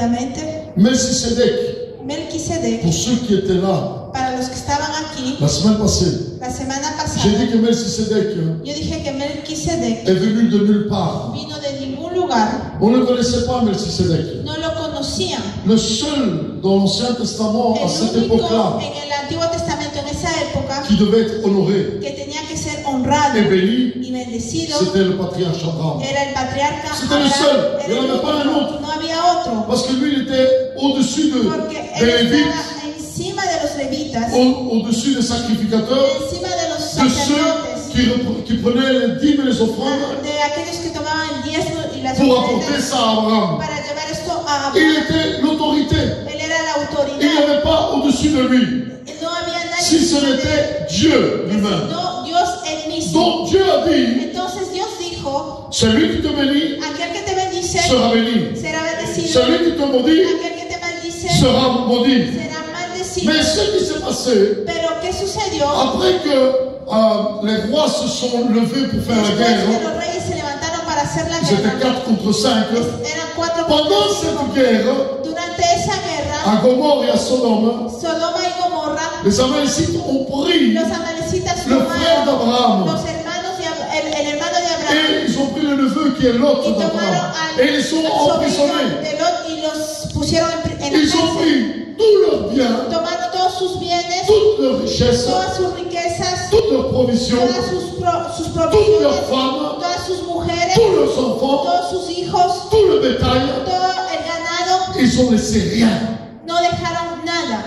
rápidamente. Melchisedec, pour ceux qui étaient là, para los que estaban aquí, la semaine passée, la semana pasada, j'ai dit que Melchisedec yo dije que Melquisedec est venu de nulle part. vino de ningún lugar. On ne connaissait pas Melchisedec. No lo conocían. Le seul dans l'Ancien Testament à cette El único époque-là en el Antiguo Testamento en esa época qui devait être honoré que tenía que ser honrado et béni, y bendecido c'était le patriarche Abraham. era el patriarca C'était le Abraham. seul. Era Il n'y en avait pas un único. autre. No había otro. Parce que lui, il était au-dessus Porque des él Lévites, estaba encima de los levitas, au-dessus des sacrificateurs, encima de los de sacerdotes, ceux qui prenaient les dîmes et les offrandes de aquellos que tomaban el diezmo y las pour apporter ofrendas ça à Abraham. para llevar esto a Il Abraham. était l'autorité. Él era la autoridad. Il n'y avait pas au-dessus de lui. No había nadie Si ce encima de él, n'était Dieu lui-même. sino Dios él mismo. Donc Dieu a dit, Entonces Dios dijo, celui qui te bénit aquel que te bendice sera béni. será bendecido, Celui qui te maudit aquel que te maldice sera maudit. será maldecido. Mais ce qui s'est passé, Pero ¿qué sucedió? après que les rois se sont levés pour faire la Después guerre, que los reyes se levantaron para hacer la ils étaient guerra, 4 contre 5. eran 4 Pendant contra 5. cette guerre, Durante esa guerra, à Gomorrhe et à Sodome, Sodoma y Gomorra, les Amalecites ont pris los amalecitas le frère tomaron d'Abraham los hermanos el hermano de Abraham et ils ont pris le neveu qui est l'autre y d'Abraham tomaron et ils sont al emprisonnés. sobrino de Lot y los pusieron en Ils ont cárcel. pris tous leurs biens, Tomaron todos sus bienes, toutes leurs richesses, todas sus riquezas, toutes leurs provisions, todas sus toutes leurs provisiones, femmes, todas sus mujeres, tous leurs enfants, todos sus hijos, tout le bétail. todo el ganado. Ils ont laissé rien. No dejaron nada.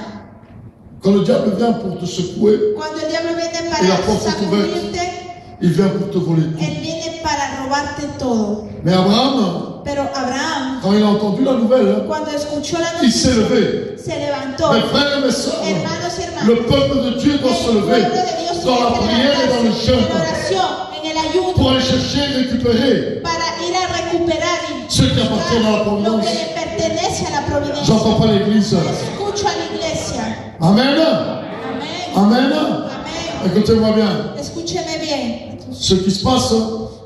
Quand le diable vient pour te secouer, Cuando el diablo viene Y la para puerta est sacudirte, il vient pour te voler tout. él viene para robarte todo. Mais Abraham, Pero Abraham, quand il a entendu la nouvelle, cuando escuchó la il s'est noticia, levé. se levantó. Mes frères et mes sœurs, Hermanos y hermanas, le peuple de Dieu doit se el lever pueblo de Dios dans la tiene que prière et dans le levantarse jeûne en oración, en el ayuno, pour aller chercher et récupérer para ir a recuperar y ce qui appartient à la lo providence. que le pertenece a la providencia. J'entends pas l'église. Escucho a la iglesia. Amen. Amén. Amen. Amén. Écoutez-moi bien. Escúcheme bien. Ce qui se passe,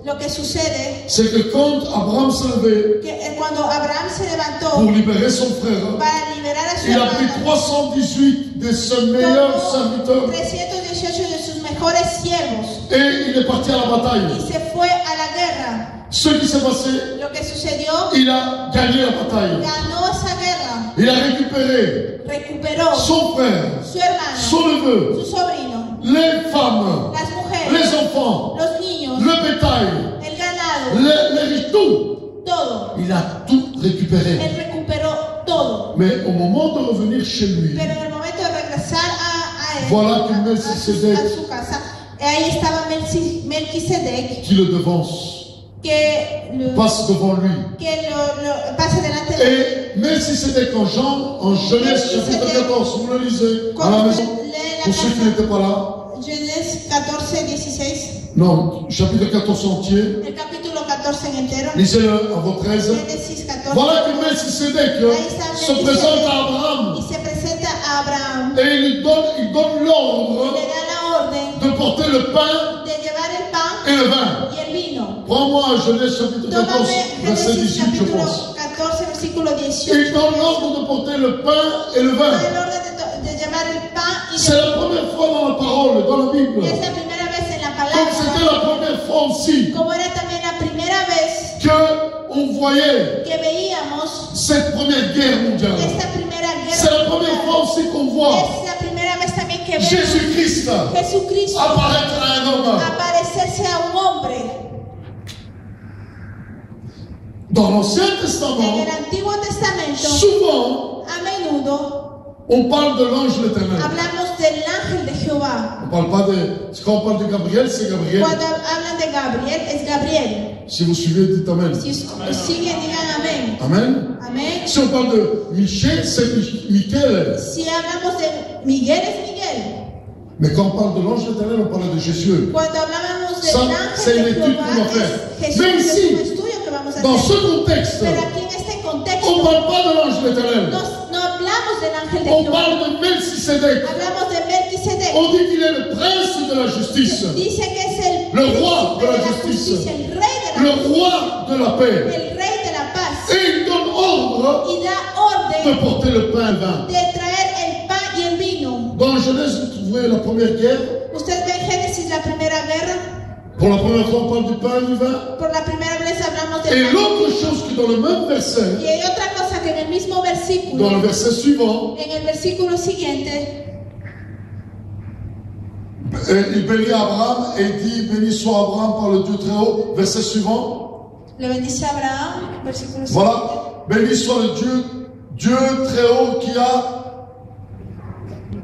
Lo que sucede c'est que quand Abraham s'est levé que cuando Abraham se levantó pour libérer son frère, para liberar a su il a pris hermano, 318 de ses meilleurs serviteurs 318 de sus mejores siervos et il est parti à la bataille. y se fue a la guerra. Ce qui s'est passé, Lo que sucedió, il a gagné la bataille. ganó esa guerra, Il a récupéré recuperó son frère, su hermano, son neveu, su sobrino, les femmes, las mujeres, les enfants, los niños, le bétail, el ganado, les riches, tout. todo. Il a tout récupéré. Él recuperó todo. Mais au moment de revenir chez lui, Pero en el momento de regresar a él, Voilà que a Melquisedec su casa, ahí estaba Melquisedec, qui le devance, que passe devant lui. lo pasa delante de él. Et Melchisedec en Genèse chapitre 14, vous le lisez à la maison, pour ceux qui n'étaient pas là. Genèse 14, 16, Non, chapitre 14 entier. el capítulo 14 en entero. Lisez-le à votre aise. Génesis 14. Voilà que Melchisedec se présente à Abraham Y se presenta a Abraham. et il donne l'ordre Le da la orden de porter le pain de llevar el pan et le vin. y el vino. Prends-moi Genèse chapitre 14, Tómame verset Génesis 18, je capítulo pense. 14, versículo 18. Il donne l'ordre de porter le pain et le Da vin. el orden de llevar el pan y C'est la première fois dans la parole, dans la Bible. es la primera vez en la Comme c'était palabra, la première fois aussi como era también la primera vez qu'on voyait que veíamos cette première guerre mondiale. esta primera C'est guerra la première mundial. fois aussi qu'on voit Es la primera vez también que vemos Jésus-Christ Jesucristo apparaître à un homme. aparecerse a un hombre. Dans l'Ancien En Testament, el Antiguo Testamento, souvent, a menudo, on parle de l'ange de l'Éternel. hablamos del ángel de Jehová. On parle pas de... Quand on parle de Gabriel, c'est Gabriel. Cuando hablan de Gabriel, es Gabriel. Si vous suivez, dites Amen. Si siguen, digan amén. Amen. Amén. Si on parle de Michel, c'est Michael. Si hablamos de Miguel, es Miguel. Mais quand on parle de l'ange de l'Éternel, on parle de Jésus. Cuando hablábamos del Ça, ángel c'est une de étude Jehová, qu'on va faire. es Jesús, Mais es ici, un estudio que vamos a dans ce hacer. contexte, Pero aquí en este on contexto, ne parle pas de l'ange de l'Éternel. no hablamos del ángel de On Jehová. parle de Melchisedec. Hablamos de Melquisedec. On dit qu'il est le prince de la justice, Dice que es el Le roi príncipe de la de la justice. justicia, el rey de le la justicia, roi de la paix. el rey de la paz. Et il donne ordre Y da de porter le pain et le vin. de traer el pan y el vino. Dans Genèse, vous trouvez la première guerre. Usted ve en Génesis la primera guerra. Pour la première fois, on parle du pain et du vin. Por la primera vez hablamos de Et pan. l'autre chose que dans le même verset, Y hay otra cosa que en el mismo versículo, dans le verset suivant, en el versículo siguiente, il bénit Abraham et il dit, béni soit Abraham par le Dieu très haut. Verset suivant. le bendice a Abraham, versículo siguiente. Voilà. Béni soit le Dieu très haut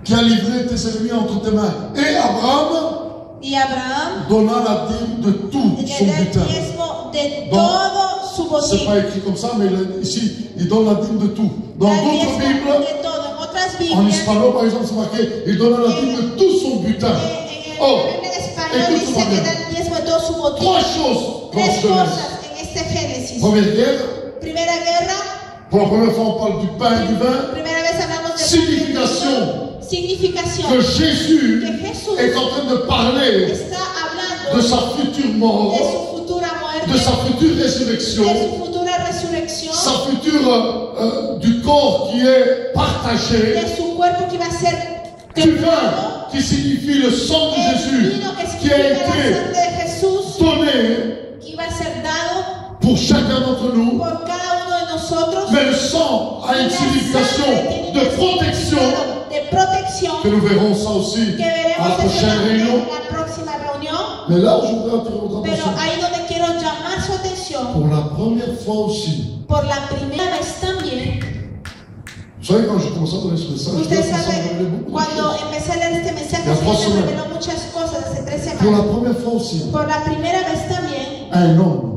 qui a livré tes ennemis entre tes mains. Et Abraham Y Abraham donna la dîme de tout son le da el butin. diezmo de Donc, todo su c'est botín. pas écrit comme ça, mais ici, il donne la dîme de tout. Dans Da el d'autres diezmo Bibles, de todo. En otras en Biblias, hispano par exemple, c'est marqué, il donne la dîme de tout son butin. en Oh, la Biblia en español écoute-moi dice que bien. da el diezmo de todo su botín. Trois choses dans Tres Genèse. cosas en este Génesis. Première guerre, Primera guerra, pour la première fois on parle du pain et du vin. primera vez hablamos de Signification. significación. Que Jésus Que Jesús est en train de parler está de hablando sa future mort, de su futura muerte, de sa future résurrection, de su futura resurrección, sa future du corps qui est partagé, de su cuerpo que va a ser du vin quebrado, qui signifie le sang de el Jésus vino que qui a significa la été sangre de Jesús, donné que iba a ser dado pour chacun d'entre nous. por cada uno de nosotros. Mais le sang a une signification de protection de protección que nous verrons ça aussi que à la veremos eso prochaine también réunion. en la próxima reunión. Mais là, je voudrais attirer votre Pero attention. ahí donde quiero llamar su atención, Pour la première fois aussi, por la primera vez también, vous savez, quand j'ai commencé à donner ce message, usted ça m'a révélé sabe, beaucoup de cuando choses. empecé a leer este mensaje, La el Señor próxima. me reveló muchas cosas hace 3 Pour la semanas. première fois aussi, Por la primera vez también, un homme,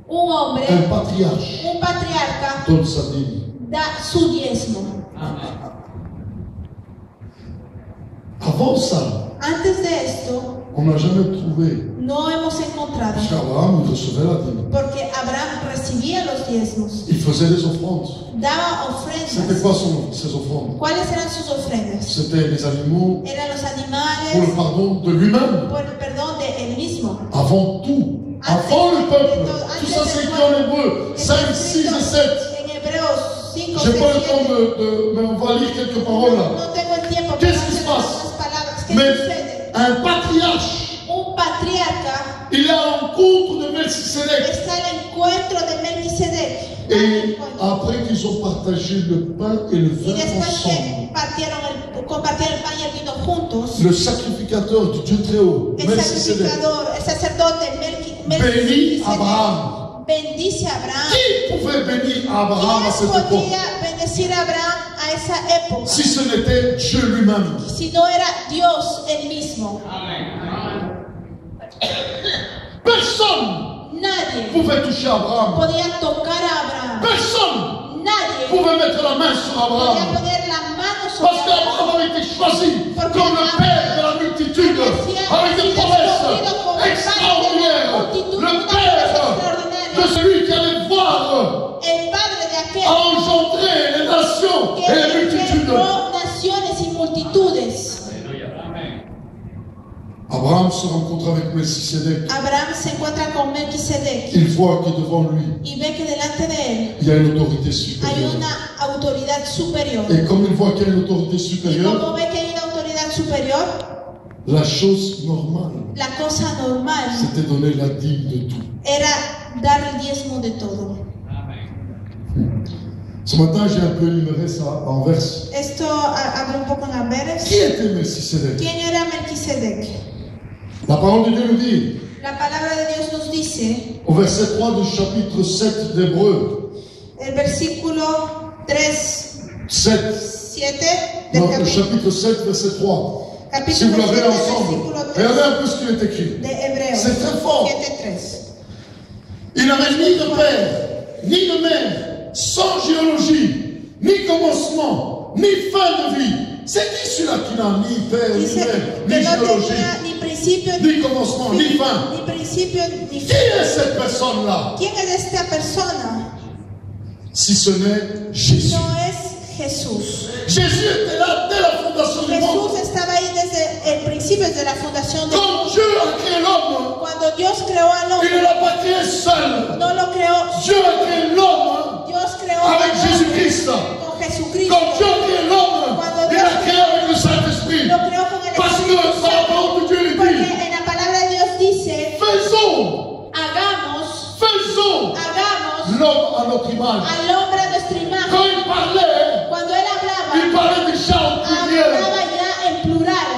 un hombre, un patriarche, un patriarca, donne sa dîme. da su diezmo. Avant ça, Antes de esto, on n'a jamais trouvé. no hemos encontrado, Parce qu'Abraham, il recevait la dîme. porque Abraham recibía los diezmos, Il faisait des offrandes. daba C'était ofrendas. quoi ses offrandes? ¿Cuáles eran sus ofrendas? C'était les animaux Eran los pour le animales pardon de lui-même. por el perdón de él mismo. Avant tout. Avant le peuple. Tout ça, c'est écrit en hébreu. 5, 6 et 7. En Hebreos 5, J'ai 6, pas le 7. temps mais on va lire quelques paroles là. No tengo el tiempo para Qu'est-ce qui hacer se passe? algunas palabras. ¿Qué Mais sucede? un patriarche, Un patriarca il est à l'encontre de Melchisedec. está al encuentro de Melquisedec. Et après qu'ils ont partagé le pain et le Y vin después ensemble, que compartieron el pan y el vino juntos, le sacrificateur du Dieu très haut, el Melchisedec, sacrificador, el sacerdote bénit Melquisedec Abraham. bendice a Abraham. Qui pouvait bénir Abraham à ¿Quién cette époque podía bendecir a Abraham a esa época? si ce n'était Dieu lui-même? Si no era Dios él mismo. Personne Nadie pouvait toucher Abraham. podía tocar a Abraham. Personne Nadie pouvait mettre la main sur podía Abraham. poner la mano sobre Parce Abraham. qu'Abraham avait été choisi comme le père de la multitude, avec des promesses extraordinaires. Le père de celui qui allait voir El padre de a aquel engendré les nations que et les multitudes. engendró naciones y multitudes. Abraham se rencontre avec Melchisedec. Abraham se encuentra con Melquisedec Il voit que devant lui, y ve que delante de él il y a une autorité hay supérieure. una autoridad superior. Et comme il voit qu'il y a une autorité Y supérieure, como ve que hay una autoridad superior, la chose normale, la cosa normal c'était donner la dîme de tout. era dar el diezmo de todo. Ce matin, j'ai un peu énuméré ça en vers. Esto habla un poco en Amberes. Qui était Melchisedec? ¿Quién era Melquisedec? La parole de Dieu nous dit, La palabra de Dios nos dice, au verset 3 du chapitre 7 d'Hébreu, el versículo 3, 7, 7 non, del le chapitre 7, verset 3. Si capítulo vous l'avez 7, ensemble, versículo 3 regardez un peu ce qu'il est écrit. de Hebreos C'est très fort. 7:3. Il n'avait ni de père, ni de mère, sans géologie, ni commencement, ni fin de vie. C'est qui celui-là qui n'a ni père, ni Dice mère, que ni no géologie, tenía ni principio ni commencement, ni fin? ni principio ni Qui fin. est cette personne-là? ¿Quién es esta persona? Si ce n'est Jésus. No es Jesús. Jésus était là dès la fondation du monde. Jesús estaba ahí desde el principio, desde la fundación del Quand mundo. Dieu a créé l'homme, Cuando Dios creó al il ne hombre, l'a pas créé seul. no lo creó. Dieu a créé l'homme Dios creó avec al hombre Jésus-Christ. con Jesucristo. à notre image. al hombre a nuestra imagen. Quand il parlait, Cuando él il parlait déjà en pluriel. hablaba ya en plural.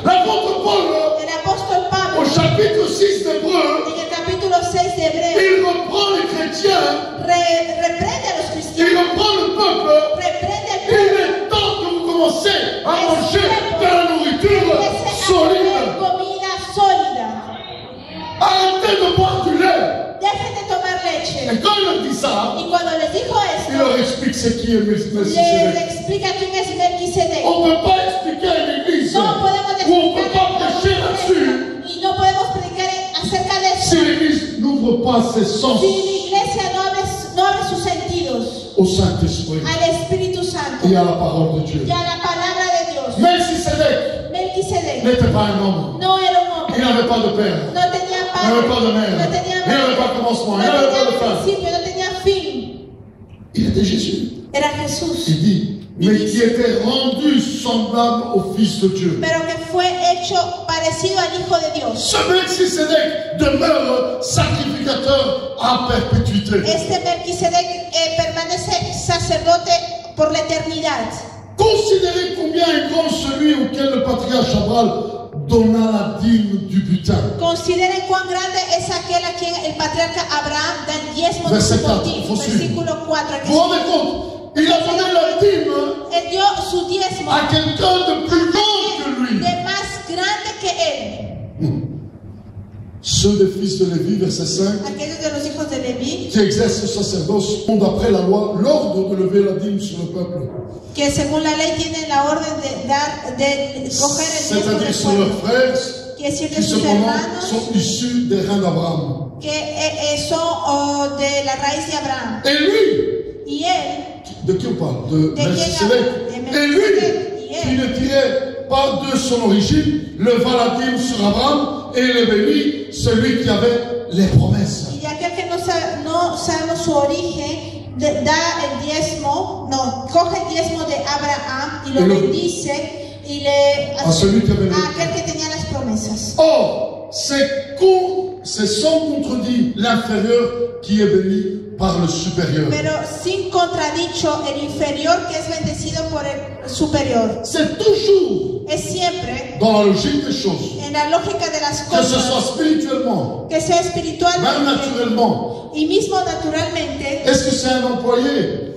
L'apôtre Paul, El apóstol Pablo, au chapitre 6 d'Hébreux, en el capítulo 6 de Hebreos, il reprend les chrétiens, reprende a los il cristianos, reprend le peuple. reprende al Il pueblo. est temps que vous commencez à manger de la nourriture Empiece a solide. comer comida sólida. Arrêtez de boire du lait. Dejen de tomar leche. Et quand il leur dit ça, Y cuando les dijo il leur esto, explique ce qui est les Melchisedec. explica quién es Melquisedec. On ne peut pas expliquer à une église No podemos où on ne peut explicar pas prêcher là-dessus y no podemos predicar acerca de si eso l'église n'ouvre pas ses sens si la iglesia no abre sus sentidos au Saint-Esprit al Espíritu Santo et à la parole de Dieu. y a la palabra de Dios. Melchisedec Melquisedec n'était pas un homme. no era un Il hombre, n'avait pas de père. no tenía Il padre, n'avait pas de mère. no tenía Il n'avait madre, pas de commencement. Il no n'avait pas de tenía fin. principio, no tenía fin. Il était Jésus. Era Jesús, Il dit, mais qui était rendu semblable au Fils de Dieu. pero que fue hecho parecido al Hijo de Dios. Ce Melchisedec demeure sacrificateur à perpétuité. Este Melquisedec permanece sacerdote por la eternidad. Considérez combien est grand celui auquel le patriarche Abraham donna la dîme du butin. Consideren cuán grande es aquel a quien el patriarca Abraham da el diezmo de Verset su 4, botín. faut suivre. Versículo 4. Vous vous rendez compte? Il a donné la dîme Él dio su diezmo à quelqu'un de plus grand que lui. de más grande que él. Ceux des fils de Lévi, verset 5, Aquellos de los hijos de Leví, qui exercent le sacerdoce ont d'après la loi l'ordre de lever la dîme sur le peuple. que según la ley tienen la orden de coger el diezmo C'est-à-dire del sur leurs pueblo. frères Quiere decir de qui sus cependant hermanos sont issus des reins d'Abraham. que son de la raíz de Abraham. Et lui, Y él, de qui on parle? De qui Melchisedec. parle? De Et lui, Melchisedec. qui ne tirait pas de son origine, leva la dîme sur Abraham et le bénit, celui qui avait les promesses. y aquel que no sabemos su origen, da el diezmo, no, coge el diezmo de Abraham y lo bendice y le A celui qui avait les a aquel que tenía las promesas. Or, c'est sans contredit l'inférieur qui est béni par le supérieur. Pero sin contradicho el inferior que es bendecido por el superior. C'est toujours Es siempre dans la logique des choses, en la lógica de las que ce soit cosas, spirituellement, que sea même espiritualmente naturellement. y mismo naturalmente. Est-ce que c'est un employé?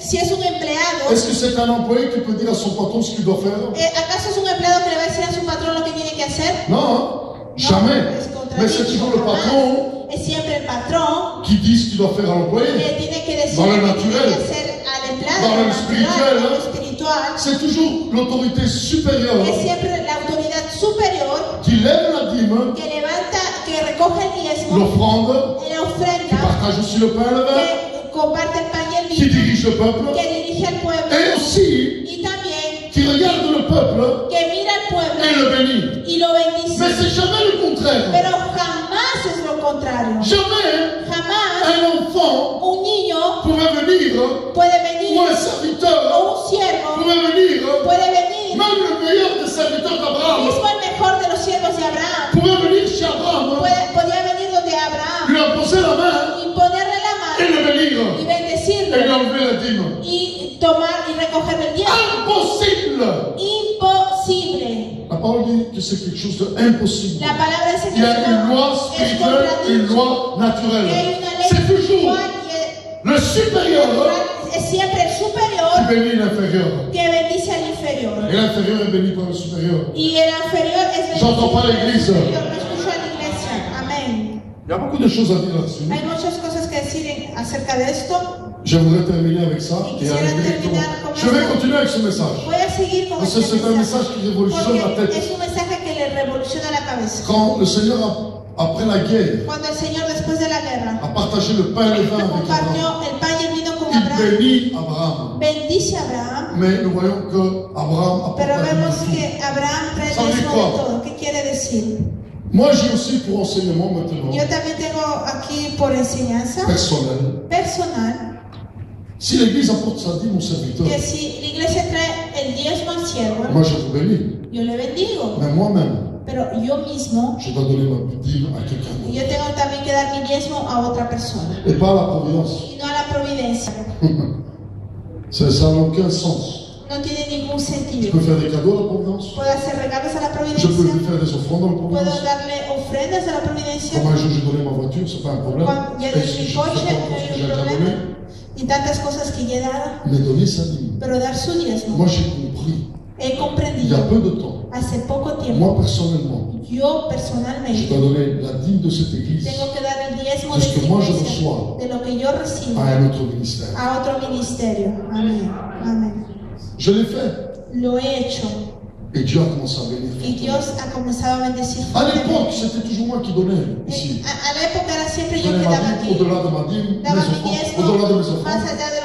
Si es un empleado, Est-ce que c'est un employé qui peut dire à son patron ce qu'il doit faire? ¿acaso es un empleado que le va a decir a su patrón lo que tiene que hacer? Non, jamais. Es Mais c'est toujours le patron Es siempre el patrón qui dit ce qu'il doit faire à l'employé. que tiene que decir Dans le lo que tiene naturel. que hacer al empleado, Dans le al spirituel, natural, hein. al espiritual. C'est toujours l'autorité supérieure Es siempre la autoridad superior qui lève la dîme, que levanta, que recoge el diezmo, l'offrande, la qui ofrenda, partage aussi le pain et le vin, que comparte el pan y el qui vino, dirige le peuple, que dirige al pueblo et aussi y también qui regarde le peuple que mira al et pueblo le bénit. y lo bendice. Mais c'est jamais le contraire. Pero jamás es lo contrario. Jamais Jamás un enfant un niño pouvait venir, puede venir ou un serviteur o un siervo pouvait venir, puede venir, même le meilleur des serviteurs d'Abraham, mismo el mejor de los siervos de Abraham, pouvait venir chez Abraham, podía venir donde Abraham lui imposer la main y ponerle la et mano le bénir, y et lui bendecirlo enlever la dîme. y tomar y recoger el diezmo. Impossible! Imposible. La parole dit que c'est quelque chose d'impossible. La palabra dice que Il y a une loi es spirituelle et une contradicho, loi que hay naturelle. una ley C'est toujours espiritual y le supérieur es siempre el qui superior bénit l'inférieur. que bendice al inferior. Et l'inférieur est béni par le supérieur. Y el inferior es bendecido. J'entends pas l'église. Yo no escucho a la iglesia. Amén. Il y a beaucoup de choses à dire là-dessus. Hay muchas cosas que decir acerca de esto. J'aimerais terminer avec ça Y et quisiera aller directement. terminar con Je vais esto. continuer avec ce message. Voy a seguir con Parce que este c'est un message qui révolutionne la porque tête. es un mensaje que le revoluciona la cabeza. Quand le Seigneur, après la guerre, Cuando el Señor después de la guerra a partagé le pain et le vin avec compartió Abraham, el pan y el vino con il Abraham, bénit Abraham. bendice a Abraham, Mais nous voyons que Abraham a pero vemos partagé. que Abraham trae el ¿Sabe diezmo cuál? de todo. ¿Qué quiere decir? Moi, j'ai aussi pour enseignement maintenant Yo también tengo aquí por enseñanza personnel. personal Si l'Église apporte sa dîme au serviteur, que si la iglesia trae el diezmo al siervo, moi je vous bénis. yo le bendigo. Mais moi-même, pero yo mismo, je dois donner ma dîme à quelqu'un d'autre. yo tengo también que dar mi diezmo a otra persona. Et pas à la providence. Y no a la providencia. Ça n'a aucun sens. No tiene ningún Je sentido. peux faire des cadeaux à la providence. Puedo hacer regalos a la Je providencia. peux lui faire des offrandes à la Puedo providence. darle ofrendas a la providencia. Comme un jour j'ai donné ma voiture, c'est pas un problème. Cuando ya Et di si mi je coche, fais pas no encore ce que hay j'ai un déjà problema. donné, Y tantas cosas que ya he dado. mais donner sa dîme. Pero dar su diezmo. Moi j'ai compris, He il y a comprendido peu de temps, hace poco moi tiempo. personnellement, Yo je personalmente dois donner la dîme de cette église tengo que dar el diezmo de de ce esta que moi je iglesia, reçois de lo que yo recibo, à un autre ministère. a otro ministerio. Amén. Amén. Je l'ai fait. Lo he hecho Et Dieu a commencé à bénir. y Dios ha comenzado a bendecir. À l'époque, c'était toujours moi qui donnais ici. A la época era siempre Je yo donnais que ma daba dîme aquí. au-delà de ma dîme, Daba mes mi offrandes, diezmo au-delà de mes más offrandes. allá de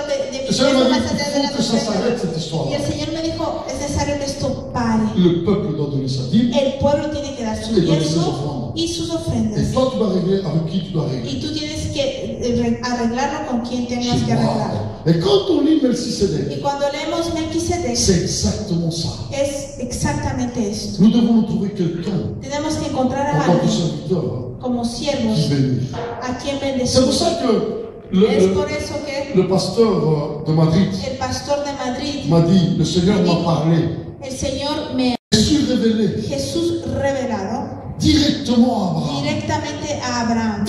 Le mi Seigneur diezmo, m'a más dit, allá de il la faut que ça s'arrête cette ofrenda. histoire. Y el Señor me dijo, es necesario que esto pare. Le peuple doit donner sa dîme. El pueblo tiene que dar su Y donde sus diezmo ofrendas. y sus Et ofrendas. toi, tu dois régler avec qui tu dois régler. Y tú tienes que arreglarlo con quien tengas C'est que arreglarlo. wow. Et quand on lit Melchisedec, Y cuando leemos Melquisedec, c'est exactement ça. es exactamente esto. Nous devons nous trouver quelqu'un Tenemos que encontrar en a tant que alguien serviteur como siervos qui bénit. a quien C'est pour bendecir. ça que Es le, por eso que le pasteur de Madrid el pastor de Madrid, m'a dit, le Seigneur m'a parlé. el Señor me Jésus révélé Jesús revelado directement à Abraham. directamente a Abraham,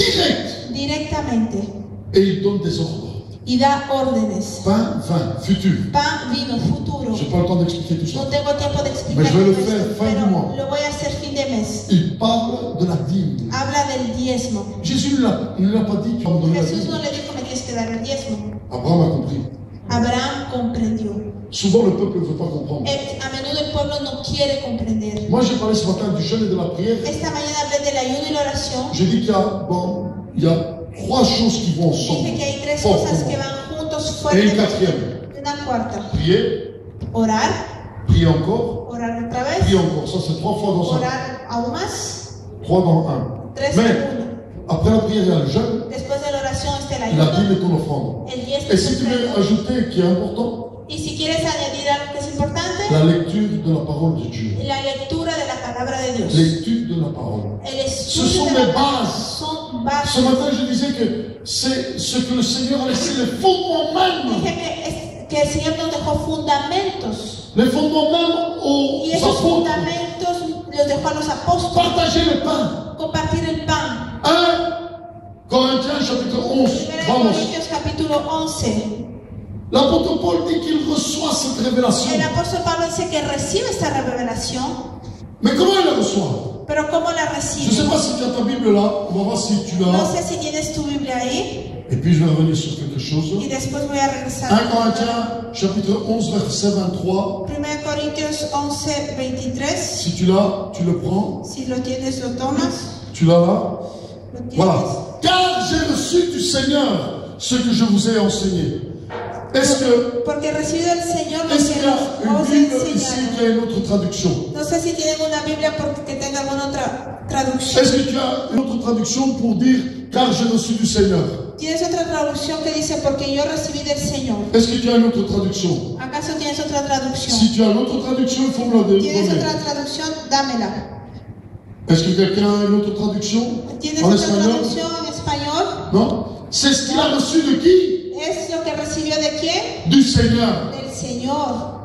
directamente, Et il donne des ordres. y da órdenes. Pain, vin, futur. Pan, vino, futuro. Je n'ai pas le temps d'expliquer tout No ça. tengo tiempo de explicar, Mais je vais le todo faire esto, fin du mois. pero lo voy a hacer fin de mes. Il parle de la dîme. Habla del diezmo. Jésus ne lui a pas dit, tu vas me donner la Jesús dîme. no le dijo, me tienes que dar el diezmo. Abraham a compris. Abraham comprendió. Souvent, le peuple ne veut pas comprendre. A menudo el pueblo no quiere comprender. Moi, j'ai parlé ce matin du jeûne et de la prière. Esta mañana hablé del ayuno y la oración. J'ai dit qu'il y a trois choses qui vont ensemble. Dije que hay tres cosas que Fortement. van juntos Et une fuertemente. quatrième. Una cuarta. Prier, Orar, prier encore, orar otra prier vez, encore. Ça, c'est trois fois dans un. orar aún más, Trois dans un. tres Mais, en uno. après la prière, il y a le jeûne. Después de la oración está el La ayuno, dîme est ton offrande. el diezmo Et es si tu veux ofrenda. ajouter, qui est important, Y si quieres añadir algo que es importante, la lecture de la parole de Dieu. la lectura de la palabra de Dios. L'étude de la parole. El Ce estudio sont de la mes palabra bases. son Ce bases. matin, je disais que c'est ce que le Seigneur a laissé, les fondements même. Dije que el Señor nos dejó fundamentos. Les fondements même aux Y esos apôtres. fundamentos los dejó a los apóstoles. Partager le pain. Compartir el pan. 1 Corinthiens chapitre 11. 1 Vamos. Corintios capítulo 11. L'apôtre Paul dit qu'il reçoit cette révélation. El apóstol Pablo dice que recibe esta revelación, Mais comment il la reçoit? pero ¿cómo la Je ne recibe? sais pas si tu as ta Bible là. On va voir si tu No l'as. sé si tienes tu Biblia ahí. Et puis je vais revenir sur quelque chose. Y después voy a regresar. 1 Corinthiens chapitre 11 verset 23. 1 Corintios 11, 23. Si tu l'as, tu le prends. Si lo tienes, lo tomas. Tu l'as là. Lo tienes. Voilà. Car j'ai reçu du Seigneur ce que je vous ai enseigné. Est-ce que Porque he recibido del Señor lo est-ce que qu'il y a os une he Bible ici enseñado. qui a une autre traduction? No sé si tienen una Biblia porque tenga alguna otra traducción. Est-ce que tu as une autre traduction pour dire car j'ai reçu du Seigneur? ¿Tienes otra traducción que dice porque yo recibí del Señor? Est-ce que tu as une autre traduction? ¿Acaso tienes otra traducción? Si tu as une autre traduction, il faut me la ¿Tienes donner. otra traducción? Dámela. Est-ce que quelqu'un a une autre traduction? ¿Tienes En otra espagnol? traducción en español? Non? C'est ce qu'il a reçu de qui? ¿Es lo que recibió de quién? Du Seigneur. Del Señor.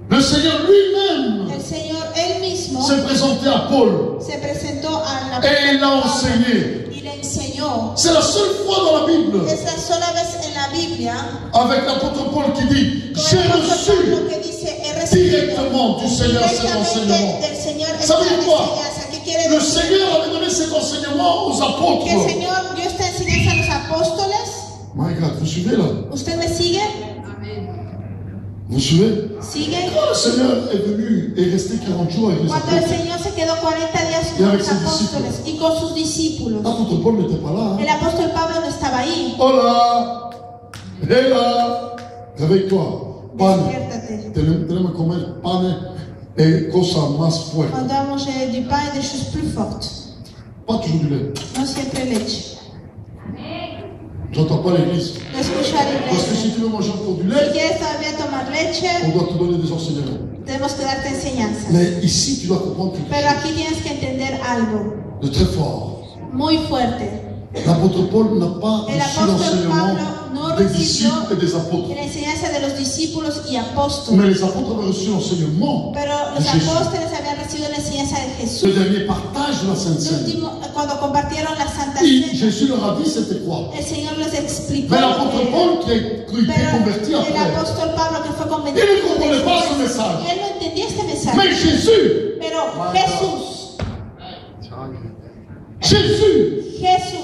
Le Seigneur lui-même El Señor, Él mismo, s'est présenté à Paul se presentó a la et il l'a enseigné. y le enseñó. C'est la seule fois dans la Bible Es la sola vez en la Biblia avec l'apôtre Paul qui dit con j'ai el apóstol reçu Pablo que dice, he recibido directement du Seigneur cet enseignement. directamente del Señor Ça esta veut dire quoi? enseñanza. ¿Qué quiere Le decir? Seigneur avait donné cet enseignement aux Que el apôtres. Señor dio esta enseñanza a los apóstoles. My God, vous suivez là? ¿Usted me sigue? Vous suivez? ¿Sigue? Quand le Seigneur est venu et resté 40 jours avec les Cuando el apôtres, Señor se quedó 40 días Y con avec los sus apóstoles y con sus discípulos. l'apôtre Paul n'était pas là. El apóstol Pablo no estaba ahí. Hola! Hé là! Réveille-toi. Pane. Despiértate. Tenemos comer pane et cosa más fuerte. Cuando vamos du pain et des choses plus fortes. Pas toujours du lait. No siempre leche. J'entends pas l'église. No escuchar Parce que iglesia. si tu veux manger encore du Si lait, quieres todavía tomar leche, on doit te donner des enseignements. tenemos tenemos que darte enseñanzas. Mais ici, tu dois comprendre quelque Pero chose aquí tienes que entender algo de très fort. muy fuerte. L'apôtre Paul n'a pas El reçu apóstol l'enseignement Pablo no des recibió disciples et des apôtres. la enseñanza de los discípulos y Mais apóstoles. les apôtres avaient reçu l'enseignement Pero de los Jésus. apóstoles habían recibido la enseñanza de Le Jesús. dernier partage de la Sainte Seine. Cuando compartieron la Santa Et Cena, Jésus leur a dit c'était quoi? el Señor les explicó. Mais l'apôtre Paul qui est converti Pero el après, apóstol Pablo que fue il convencido ne comprenait pas ce message. él no entendía este mensaje. Mais Jésus, Pero Jesús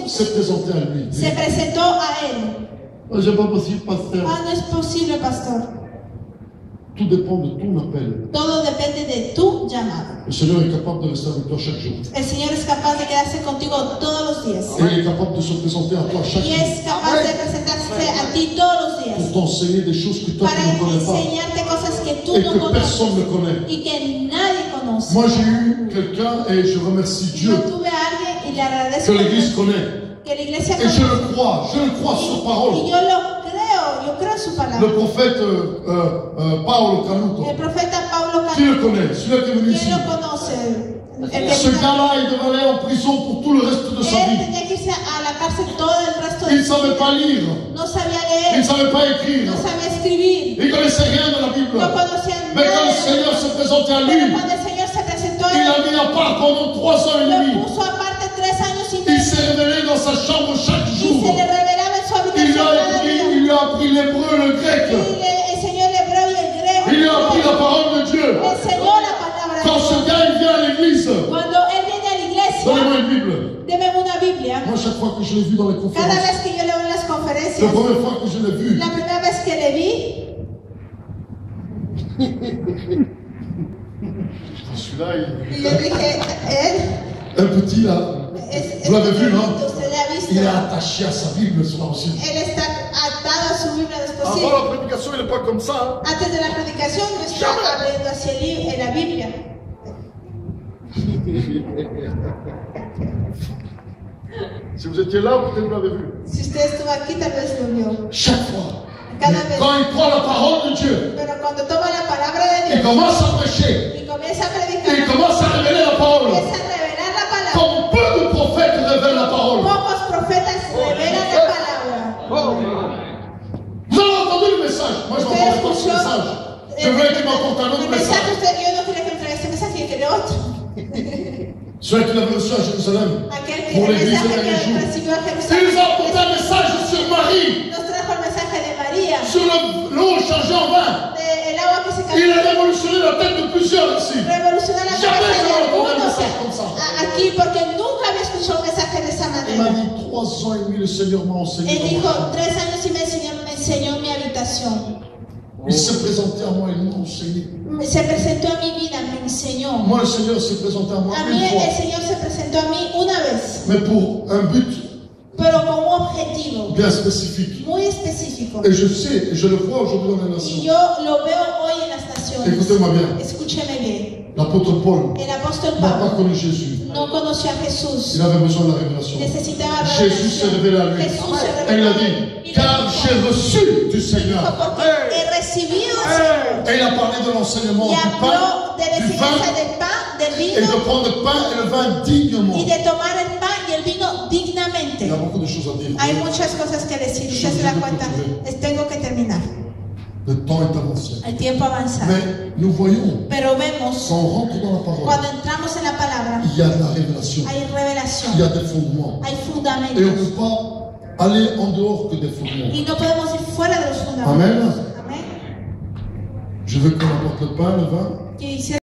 s'est présenté à lui. se presentó a él. C'est pas possible, pasteur. Ah, no es posible, pastor. Tout dépend de ton appel. Todo depende de tu llamado. Le Seigneur est capable de rester avec toi chaque jour. El Señor es capaz de quedarse contigo todos los días. Et il est capable de se présenter à toi chaque Y jour es capaz de presentarse a ti todos los días. pour t'enseigner des choses que toi Para tu ne connais pas enseñarte cosas que tú et no que conoces personne ne connaît. y que nadie conoce. Moi j'ai eu quelqu'un et je remercie Dieu Yo tuve a alguien y le agradezco que l'Église connaît. que la iglesia Et je conoce. le crois sur parole. Y yo creo en su palabra. Le prophète Paolo Canuto. El profeta Pablo Qui le Canuto, connaît? Celui qui est venu ici. ¿quién lo conoce? El que Ce gars-là, il devait aller en prison pour tout le reste de sa él vie. tenía que irse a la cárcel todo el resto Il de ne su savait pas vida. lire. No sabía Il ne leer, savait pas écrire. no sabía escribir, Il ne connaissait rien de la Bible. no conocía Mais quand le nada. Seigneur se présentait à Pero lui, cuando el Señor se presentó a il él, a mis à part pendant 3 ans et demi. lo puso aparte 3 años y Il medio s'est révélé dans sa chambre chaque y jour. se le revelaba en su Il habitación lui cada a día. appris l'hébreu, le grec. El Señor el hebreo y el griego Il lui a appris la parole de Dieu. le enseñó la palabra de Quand ce Dios. gars il vient à l'église, Cuando él viene a la iglesia, donnez-moi une Bible. deme una Biblia. Moi, chaque fois que je l'ai vu dans les Cada conférences, vez que yo leo en las la conferencias, première fois que je l'ai vu, la primera vez que le vi, celui-là, y yo dije, él un petit là, vous l'avez vu, non? usted le ha visto. Il est attaché à sa Bible, cela aussi. Él está atado a su Biblia después. Sí. Avant la prédication, il n'est pas comme ça. Antes de la predicación no está abriendo hacia la Biblia. Si vous étiez là, peut-être vous l'avez vu. Si usted estuvo aquí, tal vez lo vio. Chaque fois. Cada Mais vez. quand il prend la parole de Dieu, Pero cuando toma la palabra de il Dios commence à prêcher, y comienza a et il predicar, commence à révéler la parole. comienza a revelar la palabra. Comme peu de prophètes révèlent la parole. Pocos profetas revelan la palabra. Vous avez entendu le message? Moi, je Usted n'entends pas ce escuchó message. Je voulais qu'il m'apporte un autre el mensaje. message. Yo no quería que me traiga este mensaje, yo quería otro. Celui qu'il avait reçu à Jérusalem Aquel que pour el l'église mensaje des derniers que jours. recibió a Il nous Jerusalén a apporté un message sur Marie, nos trajo el mensaje de María, sur l'eau changée en vin. el agua que se Il a cambió. révolutionné la tête de plusieurs ici. Revolucionó la Jamais cabeza j'avais de entendu un algunos message comme ça. aquí porque nunca había escuchado un mensaje de esa Il m'a manera. dit 3 ans et demi, le Seigneur m'a enseigné. Él dans ma dijo, chambre. 3 años y medio el Señor me enseñó en mi habitación. Il s'est présenté à moi, il m'a enseigné. Se presentó a mi vida, me enseñó. Moi, le Seigneur s'est présenté à moi A mí une fois, el Señor se presentó a mí una vez, mais pour un but pero con un objetivo bien spécifique. muy específico. Et je sais, et je le vois aujourd'hui dans les Y nations. yo lo veo hoy en las naciones. Écoutez-moi bien. Escúcheme bien. L'apôtre Paul El apóstol n'a pas Pablo connu Jésus. no conoció a Jesús. Il avait besoin de la révélation. Necesitaba Jésus s'est revelación. révélé à lui. Jesús se Et il reveló a a él. dit, Y le car dijo, j'ai reçu du Seigneur. porque he recibido al Señor. Et il a parlé de l'enseignement Y du habló pain, de la du enseñanza vin, del pan, del et de vino prendre le pain et le vin dignement. y de tomar el pan y el vino Il y dignamente. a beaucoup de choses à dire. Hay muchas cosas que decir. Usted se da cuenta. Tengo que terminar. Le temps est avancé. El tiempo avanza. Mais nous voyons, Pero vemos, quand on rentre dans la parole, cuando entramos en la palabra, il y a de la révélation, hay il y revelación, a des fondements. hay Et on ne fundamentos. peut pas aller en dehors que des fondements. Y no podemos ir fuera de los fundamentos. Amén. Amén. Je veux qu'on apporte le pain, le vin, Quisiera